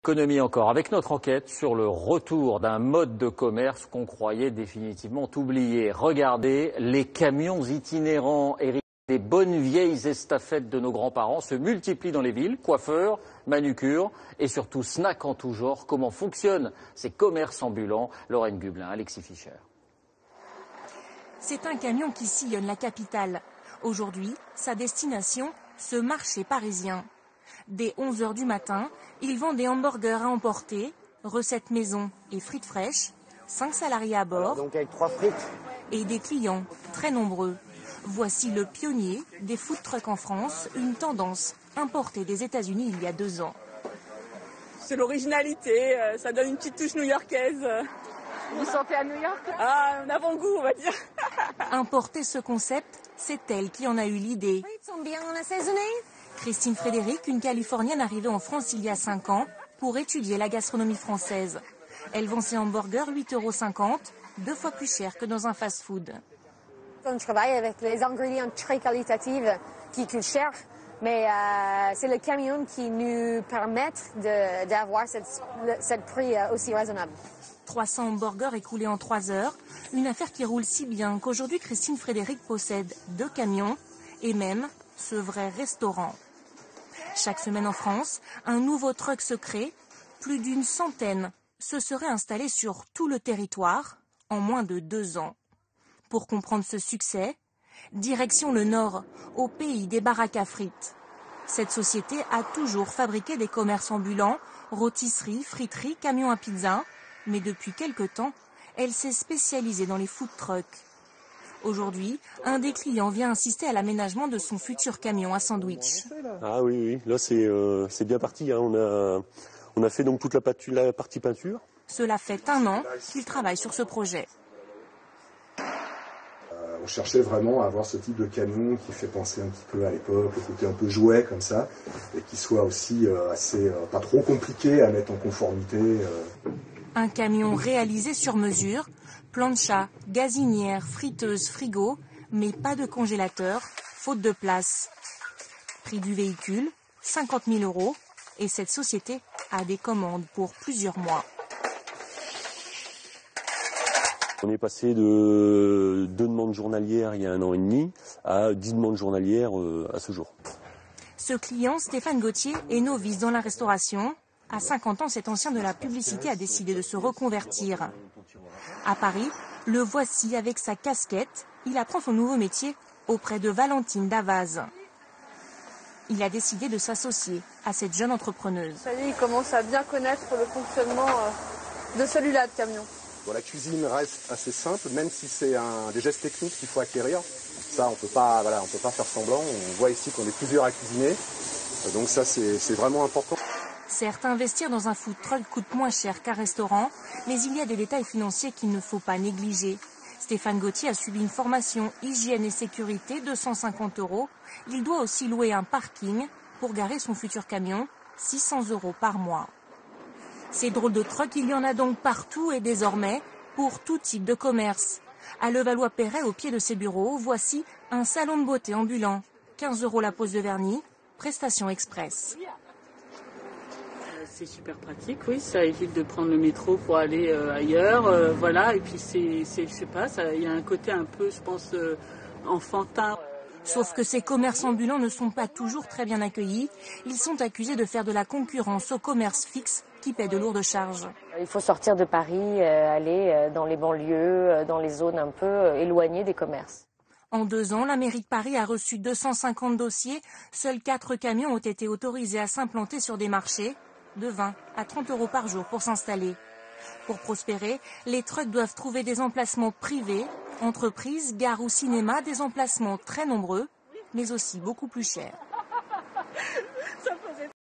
Économie encore, avec notre enquête sur le retour d'un mode de commerce qu'on croyait définitivement oublié. Regardez, les camions itinérants hérités des bonnes vieilles estafettes de nos grands-parents se multiplient dans les villes, coiffeurs, manucures et surtout snacks en tout genre. Comment fonctionnent ces commerces ambulants? Lorraine Gublin, Alexis Fischer. C'est un camion qui sillonne la capitale. Aujourd'hui, sa destination, ce marché parisien. Dès 11 h du matin, il vend des hamburgers à emporter, recettes maison et frites fraîches, 5 salariés à bord donc avec 3 frites. Et des clients très nombreux. Voici le pionnier des food trucks en France, une tendance importée des États-Unis il y a 2 ans. C'est l'originalité, ça donne une petite touche new-yorkaise. Vous vous sentez à New York? Ah, un avant-goût, on va dire. Importer ce concept, c'est elle qui en a eu l'idée. Ils sont bien assaisonnés. Christine Frédéric, une Californienne arrivée en France il y a 5 ans pour étudier la gastronomie française. Elle vend ses hamburgers 8,50 €, 2 fois plus cher que dans un fast-food. On travaille avec les ingrédients très qualitatifs qui coûtent cher, mais c'est le camion qui nous permet d'avoir ce prix aussi raisonnable. 300 hamburgers écoulés en 3 heures, une affaire qui roule si bien qu'aujourd'hui Christine Frédéric possède 2 camions et même ce vrai restaurant. Chaque semaine en France, un nouveau truck se crée. Plus d'une centaine se seraient installés sur tout le territoire en moins de 2 ans. Pour comprendre ce succès, direction le Nord, au pays des baraques à frites. Cette société a toujours fabriqué des commerces ambulants, rôtisseries, friteries, camions à pizza. Mais depuis quelque temps, elle s'est spécialisée dans les food trucks. Aujourd'hui, un des clients vient assister à l'aménagement de son futur camion à sandwich. Ah oui, là c'est bien parti. Hein. On a fait donc toute la partie peinture. Cela fait 1 an qu'il travaille sur ce projet. On cherchait vraiment à avoir ce type de camion qui fait penser un petit peu à l'époque, le côté un peu jouet comme ça, et qui soit aussi assez pas trop compliqué à mettre en conformité. Un camion réalisé sur mesure, plancha, gazinière, friteuse, frigo, mais pas de congélateur, faute de place. Prix du véhicule, 50 000 €, et cette société a des commandes pour plusieurs mois. On est passé de 2 demandes journalières il y a 1 an et demi à 10 demandes journalières à ce jour. Ce client, Stéphane Gauthier, est novice dans la restauration. À 50 ans, cet ancien de la publicité a décidé de se reconvertir. À Paris, le voici avec sa casquette. Il apprend son nouveau métier auprès de Valentine Davaz. Il a décidé de s'associer à cette jeune entrepreneuse. Ça y est, il commence à bien connaître le fonctionnement de celui-là de camion. Bon, la cuisine reste assez simple, même si c'est des gestes techniques qu'il faut acquérir. Ça, on peut pas faire semblant. On voit ici qu'on est plusieurs à cuisiner. Donc ça, c'est vraiment important. Certes, investir dans un food truck coûte moins cher qu'un restaurant, mais il y a des détails financiers qu'il ne faut pas négliger. Stéphane Gauthier a subi une formation hygiène et sécurité de 150 €. Il doit aussi louer un parking pour garer son futur camion, 600 € par mois. Ces drôles de trucks, il y en a donc partout et désormais pour tout type de commerce. À Levallois-Perret, au pied de ses bureaux, voici un salon de beauté ambulant. 15 € la pose de vernis, prestation express. C'est super pratique, oui, ça évite de prendre le métro pour aller ailleurs, voilà, et puis je sais pas, il y a un côté un peu, je pense, enfantin. Sauf que ces commerces ambulants ne sont pas toujours très bien accueillis. Ils sont accusés de faire de la concurrence aux commerces fixes qui paient de lourdes charges. Il faut sortir de Paris, aller dans les banlieues, dans les zones un peu éloignées des commerces. En 2 ans, la mairie de Paris a reçu 250 dossiers. Seuls 4 camions ont été autorisés à s'implanter sur des marchés. De 20 à 30 € par jour pour s'installer. Pour prospérer, les trucks doivent trouver des emplacements privés, entreprises, gares ou cinémas, des emplacements très nombreux, mais aussi beaucoup plus chers.